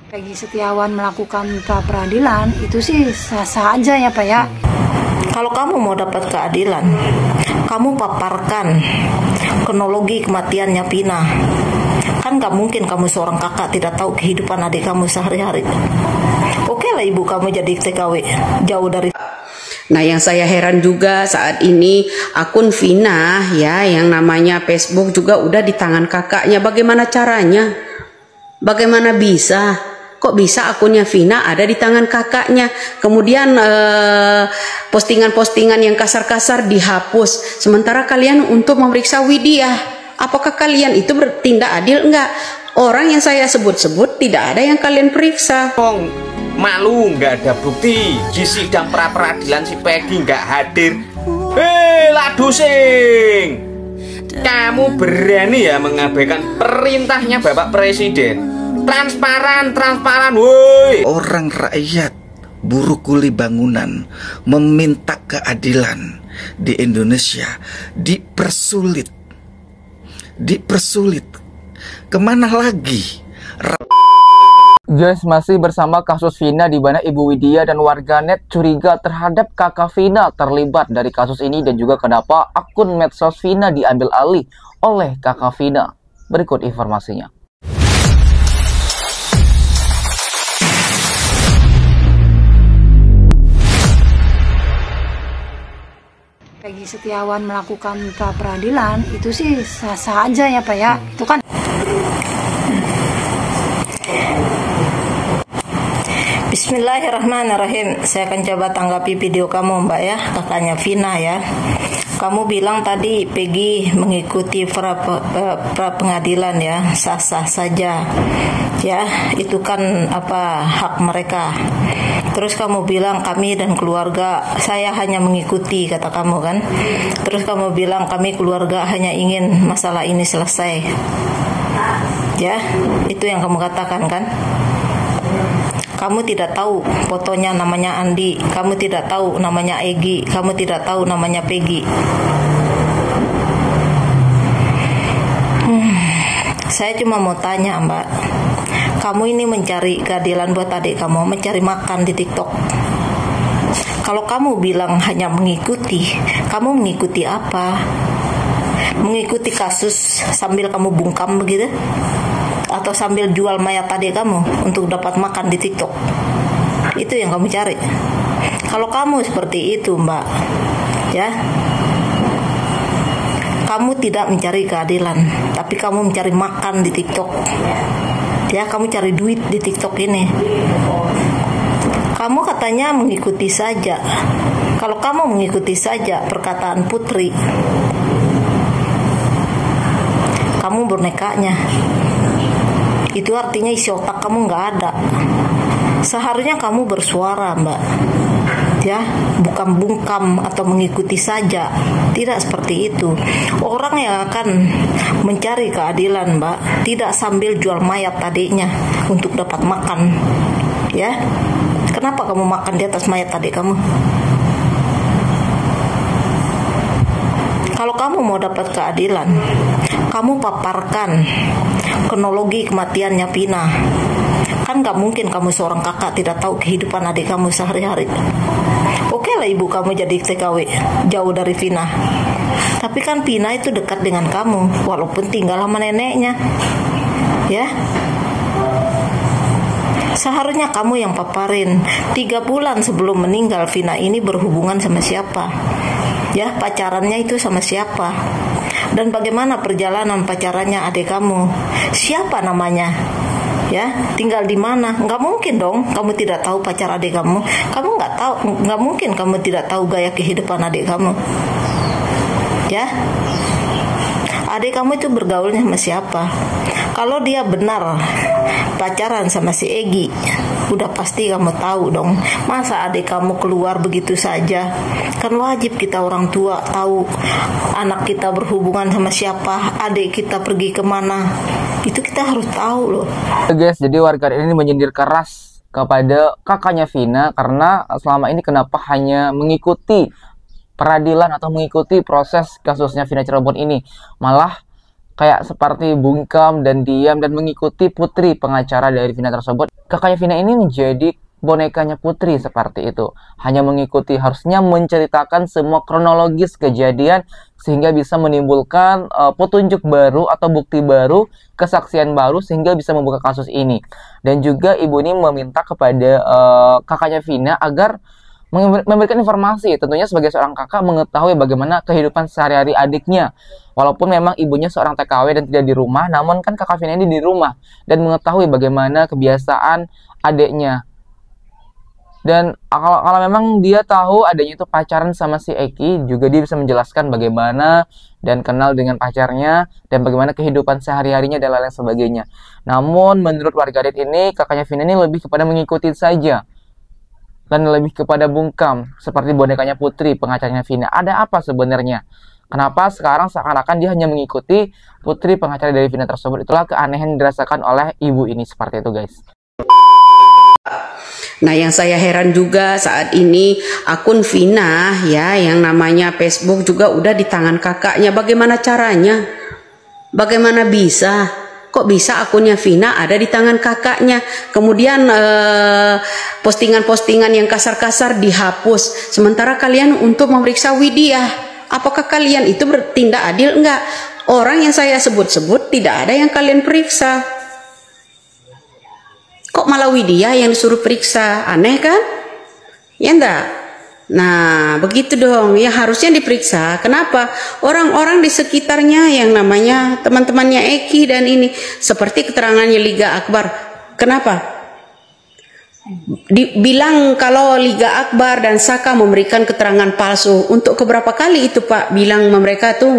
Peggy Setiawan melakukan pra peradilan itu sih sah-sah aja ya Pak ya. Kalau kamu mau dapat keadilan, kamu paparkan kronologi kematiannya Vina. Kan gak mungkin kamu seorang kakak tidak tahu kehidupan adik kamu sehari-hari. Oke lah ibu kamu jadi TKW, jauh dari. Nah, yang saya heran juga saat ini akun Vina ya, yang namanya Facebook juga udah di tangan kakaknya. Bagaimana caranya? Bagaimana bisa? Kok bisa akunnya Vina ada di tangan kakaknya? Kemudian postingan-postingan yang kasar-kasar dihapus. Sementara kalian untuk memeriksa Widya, apakah kalian itu bertindak adil? Enggak. Orang yang saya sebut-sebut tidak ada yang kalian periksa. Malu nggak ada bukti di sidang pra peradilan si Peggy nggak hadir. Ladu sing, kamu berani ya mengabaikan perintahnya Bapak Presiden? Transparan woi. Orang rakyat buruh kuli bangunan meminta keadilan di Indonesia dipersulit. Kemana lagi? Guys, masih bersama kasus Vina di mana Ibu Widya dan warganet curiga terhadap kakak Vina terlibat dari kasus ini dan juga kenapa akun medsos Vina diambil alih oleh kakak Vina. Berikut informasinya. Peggy Setiawan melakukan pra peradilan itu sih sah-sah aja ya Pak ya. Itu kan Bismillahirrahmanirrahim. Saya akan coba tanggapi video kamu Mbak ya, kakaknya Vina ya. Kamu bilang tadi Peggy mengikuti pra pengadilan ya, sah-sah saja ya, itu kan hak mereka. Terus kamu bilang kami dan keluarga, saya hanya mengikuti, kata kamu kan. Terus kamu bilang kami keluarga hanya ingin masalah ini selesai ya, itu yang kamu katakan kan. Kamu tidak tahu fotonya namanya Andi, kamu tidak tahu namanya Egi, kamu tidak tahu namanya Peggy. Saya cuma mau tanya Mbak, kamu ini mencari keadilan buat adik kamu, mencari makan di TikTok. Kalau kamu bilang hanya mengikuti, kamu mengikuti apa? Mengikuti kasus sambil kamu bungkam begitu? Atau sambil jual mayat adik kamu untuk dapat makan di TikTok? Itu yang kamu cari. Kalau kamu seperti itu Mbak ya, kamu tidak mencari keadilan, tapi kamu mencari makan di TikTok ya, kamu cari duit di TikTok ini. Kamu katanya mengikuti saja. Kalau kamu mengikuti saja perkataan Putri, kamu bonekanya. Itu artinya isi otak kamu nggak ada. Seharusnya kamu bersuara Mbak ya, bukan bungkam atau mengikuti saja. Tidak seperti itu. Orang yang akan mencari keadilan Mbak tidak sambil jual mayat adiknya untuk dapat makan ya. Kenapa kamu makan di atas mayat adik kamu? Kalau kamu mau dapat keadilan, kamu paparkan kronologi kematiannya Vina. Kan gak mungkin kamu seorang kakak tidak tahu kehidupan adik kamu sehari-hari. Oke lah ibu kamu jadi TKW, jauh dari Vina. Tapi kan Vina itu dekat dengan kamu, walaupun tinggal sama neneknya ya. Seharusnya kamu yang paparin 3 bulan sebelum meninggal Vina ini berhubungan sama siapa ya, pacarannya itu sama siapa, dan bagaimana perjalanan pacarannya adik kamu, siapa namanya ya, tinggal di mana. Nggak mungkin dong kamu tidak tahu pacar adik kamu. Kamu nggak tahu, nggak mungkin kamu tidak tahu gaya kehidupan adik kamu ya. Adik kamu itu bergaulnya sama siapa? Kalau dia benar pacaran sama si Egi, udah pasti kamu tahu dong. Masa adik kamu keluar begitu saja? Kan wajib kita orang tua tahu anak kita berhubungan sama siapa, adik kita pergi kemana. Itu kita harus tahu loh. Guys, jadi warga ini menyindir keras kepada kakaknya Vina karena selama ini kenapa hanya mengikuti peradilan atau mengikuti proses kasusnya Vina Cirebon ini, malah kayak seperti bungkam dan diam dan mengikuti putri pengacara dari Vina tersebut. Kakaknya Vina ini menjadi bonekanya putri seperti itu, hanya mengikuti, harusnya menceritakan semua kronologis kejadian sehingga bisa menimbulkan petunjuk baru atau bukti baru, kesaksian baru sehingga bisa membuka kasus ini. Dan juga ibu ini meminta kepada kakaknya Vina agar memberikan informasi, tentunya sebagai seorang kakak mengetahui bagaimana kehidupan sehari-hari adiknya. Walaupun memang ibunya seorang TKW dan tidak di rumah, namun kan kakak Vina ini di rumah dan mengetahui bagaimana kebiasaan adiknya. Dan kalau memang dia tahu adanya itu pacaran sama si Eki, juga dia bisa menjelaskan bagaimana dan kenal dengan pacarnya dan bagaimana kehidupan sehari-harinya dan lain-lain sebagainya. Namun menurut warganet ini, kakaknya Vina ini lebih kepada mengikuti saja dan lebih kepada bungkam seperti bonekanya putri pengacaranya Vina. Ada apa sebenarnya? Kenapa sekarang seakan-akan dia hanya mengikuti putri pengacara dari Vina tersebut? Itulah keanehan yang dirasakan oleh ibu ini, seperti itu guys. Nah, yang saya heran juga saat ini akun Vina ya, yang namanya Facebook juga udah di tangan kakaknya. Bagaimana caranya? Bagaimana bisa? Kok bisa akunnya Vina ada di tangan kakaknya? Kemudian postingan-postingan yang kasar-kasar dihapus. Sementara kalian untuk memeriksa Widya, apakah kalian itu bertindak adil? Enggak. Orang yang saya sebut-sebut tidak ada yang kalian periksa. Kok malah Widya yang disuruh periksa? Aneh kan? Ya enggak? Nah, begitu dong. Ya harusnya diperiksa. Kenapa? Orang-orang di sekitarnya yang namanya teman-temannya Eki dan ini. Seperti keterangannya Liga Akbar. Kenapa? Dibilang kalau Liga Akbar dan Saka memberikan keterangan palsu. Untuk keberapa kali itu Pak bilang mereka tuh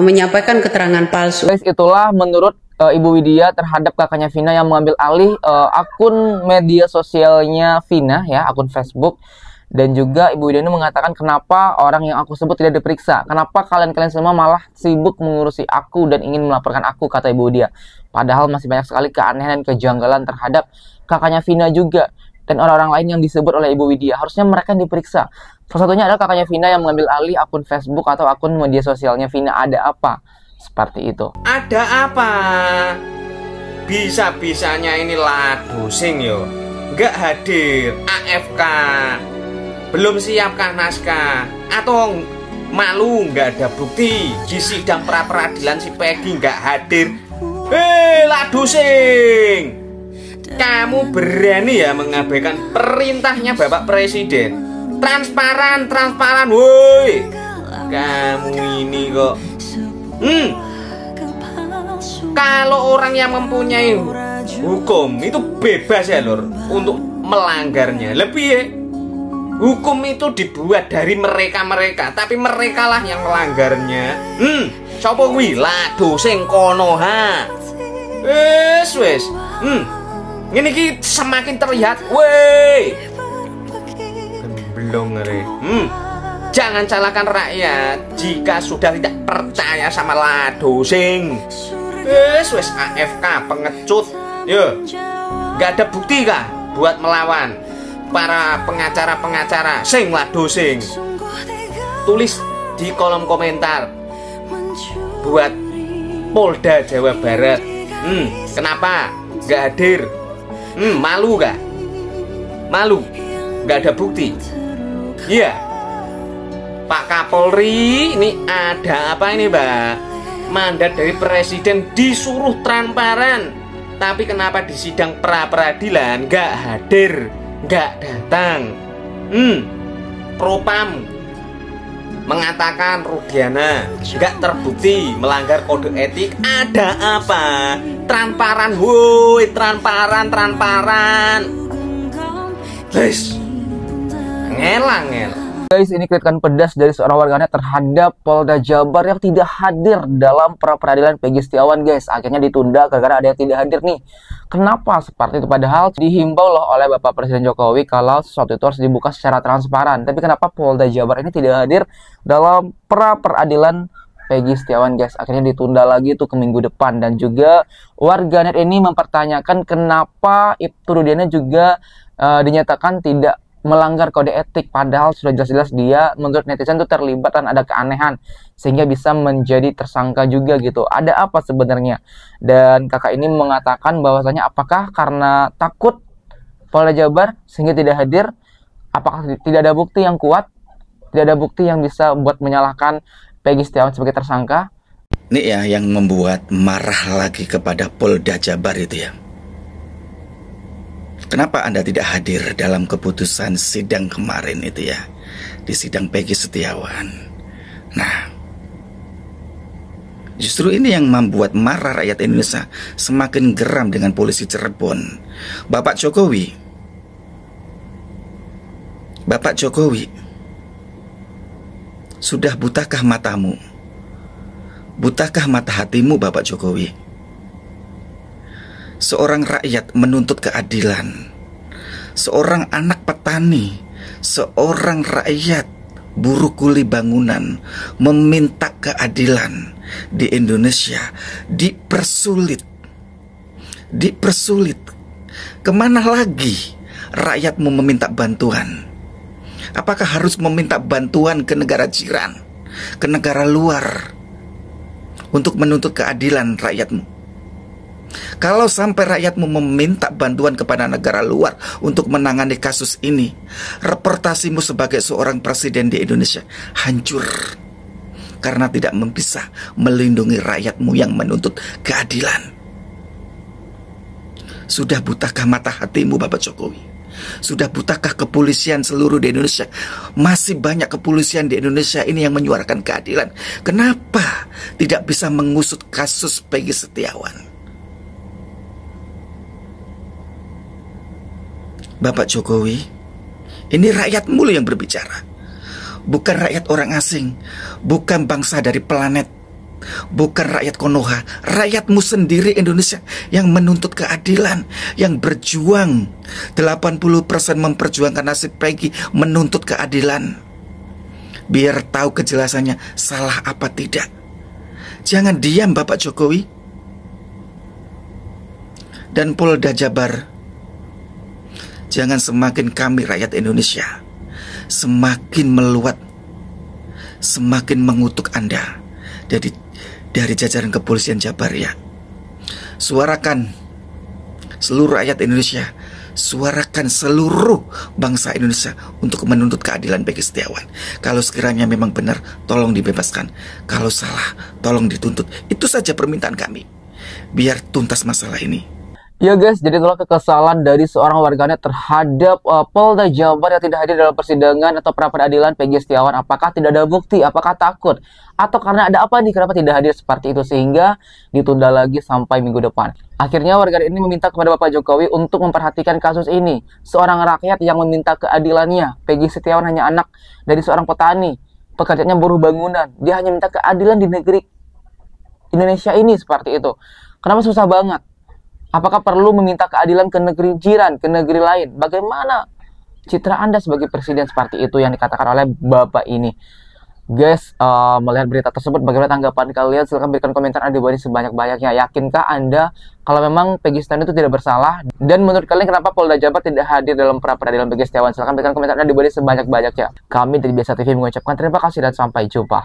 menyampaikan keterangan palsu? Guys, itulah menurut Ibu Widya terhadap kakaknya Vina yang mengambil alih akun media sosialnya Vina ya, akun Facebook. Dan juga Ibu Widya ini mengatakan, kenapa orang yang aku sebut tidak diperiksa? Kenapa kalian semua malah sibuk mengurusi aku dan ingin melaporkan aku, kata Ibu Widya. Padahal masih banyak sekali keanehan dan kejanggalan terhadap kakaknya Vina juga dan orang-orang lain yang disebut oleh Ibu Widya. Harusnya mereka diperiksa. Salah satunya adalah kakaknya Vina yang mengambil alih akun Facebook atau akun media sosialnya Vina. Ada apa? Seperti itu. Ada apa? Bisa-bisanya ini ladusing yo, nggak hadir, AFK, belum siapkah naskah, atau malu nggak ada bukti di sidang pra peradilan si Peggy nggak hadir. Ladusing, kamu berani ya mengabaikan perintahnya Bapak Presiden? Transparan, woi. Kamu ini kok. Kalau orang yang mempunyai hukum itu bebas ya lor untuk melanggarnya. Lebih ya, hukum itu dibuat dari mereka-mereka, tapi merekalah yang melanggarnya. Sapa kuwi? Ladusing kono ha. Wes. Ini ki semakin terlihat, woi. Belum ngeri. Jangan salahkan rakyat jika sudah tidak percaya sama ladusing. Wes AFK pengecut. Yo, nggak ada bukti kah buat melawan para pengacara sing ladusing? Tulis di kolom komentar buat Polda Jawa Barat. Kenapa nggak hadir? Malu gak? Malu? Nggak ada bukti? Iya. Pak Kapolri, ini ada apa ini Mbak? Mandat dari Presiden disuruh transparan, tapi kenapa di sidang pra peradilan nggak hadir, nggak datang? Propam mengatakan Rudiana nggak terbukti melanggar kode etik. Ada apa? Transparan, woi, transparan. Guys, ngel. Guys, ini kritikan pedas dari seorang warganet terhadap Polda Jabar yang tidak hadir dalam pra peradilan Peggy Setiawan, guys. Akhirnya ditunda karena ada yang tidak hadir nih. Kenapa seperti itu? Padahal dihimbau loh oleh Bapak Presiden Jokowi kalau sesuatu itu harus dibuka secara transparan. Tapi kenapa Polda Jabar ini tidak hadir dalam pra peradilan Peggy Setiawan, guys? Akhirnya ditunda lagi tuh ke minggu depan. Dan juga warganet ini mempertanyakan kenapa Ibtu Rudiana juga dinyatakan tidak melanggar kode etik, padahal sudah jelas-jelas dia menurut netizen itu terlibat dan ada keanehan sehingga bisa menjadi tersangka juga gitu. Ada apa sebenarnya? Dan kakak ini mengatakan bahwasanya apakah karena takut Polda Jabar sehingga tidak hadir? Apakah tidak ada bukti yang kuat? Tidak ada bukti yang bisa buat menyalahkan Peggy Setiawan sebagai tersangka? Ini ya yang membuat marah lagi kepada Polda Jabar itu ya. Kenapa Anda tidak hadir dalam keputusan sidang kemarin itu ya, di sidang Peggy Setiawan? Nah, justru ini yang membuat marah rakyat Indonesia semakin geram dengan polisi Cirebon. Bapak Jokowi, sudah butakah matamu? Butakah mata hatimu, Bapak Jokowi? Seorang rakyat menuntut keadilan, seorang anak petani, seorang rakyat buruh kuli bangunan meminta keadilan di Indonesia dipersulit. Kemana lagi rakyatmu meminta bantuan? Apakah harus meminta bantuan ke negara jiran, ke negara luar untuk menuntut keadilan rakyatmu? Kalau sampai rakyatmu meminta bantuan kepada negara luar untuk menangani kasus ini, reputasimu sebagai seorang presiden di Indonesia hancur karena tidak bisa melindungi rakyatmu yang menuntut keadilan. Sudah butakah mata hatimu, Bapak Jokowi? Sudah butakah kepolisian seluruh di Indonesia? Masih banyak kepolisian di Indonesia ini yang menyuarakan keadilan. Kenapa tidak bisa mengusut kasus Peggy Setiawan? Bapak Jokowi, ini rakyatmu yang berbicara, bukan rakyat orang asing, bukan bangsa dari planet, bukan rakyat Konoha. Rakyatmu sendiri Indonesia yang menuntut keadilan, yang berjuang 80% memperjuangkan nasib Peggy, menuntut keadilan. Biar tahu kejelasannya salah apa tidak. Jangan diam, Bapak Jokowi. Dan Polda Jabar, jangan semakin kami rakyat Indonesia semakin meluat, semakin mengutuk Anda dari jajaran kepolisian Jabar ya. Suarakan seluruh rakyat Indonesia, suarakan seluruh bangsa Indonesia untuk menuntut keadilan Peggy Setiawan. Kalau sekiranya memang benar, tolong dibebaskan. Kalau salah, tolong dituntut. Itu saja permintaan kami, biar tuntas masalah ini. Ya guys, jadi itulah kekesalan dari seorang warganet terhadap Polda Jabar yang tidak hadir dalam persidangan atau pra peradilan Peggy Setiawan. Apakah tidak ada bukti? Apakah takut? Atau karena ada apa nih? Kenapa tidak hadir seperti itu sehingga ditunda lagi sampai minggu depan? Akhirnya warganet ini meminta kepada Bapak Jokowi untuk memperhatikan kasus ini. Seorang rakyat yang meminta keadilannya. Peggy Setiawan hanya anak dari seorang petani, pekerjaannya buruh bangunan. Dia hanya minta keadilan di negeri Indonesia ini seperti itu. Kenapa susah banget? Apakah perlu meminta keadilan ke negeri jiran, ke negeri lain? Bagaimana citra Anda sebagai presiden seperti itu yang dikatakan oleh Bapak ini? Guys, melihat berita tersebut, bagaimana tanggapan kalian? Silahkan berikan komentar di bawah ini sebanyak-banyaknya. Yakinkah Anda kalau memang Peggy Setiawan itu tidak bersalah? Dan menurut kalian kenapa Polda Jabar tidak hadir dalam pra peradilan Peggy Setiawan? Silahkan berikan komentar di bawah ini sebanyak-banyaknya. Kami dari Biasa TV mengucapkan terima kasih dan sampai jumpa.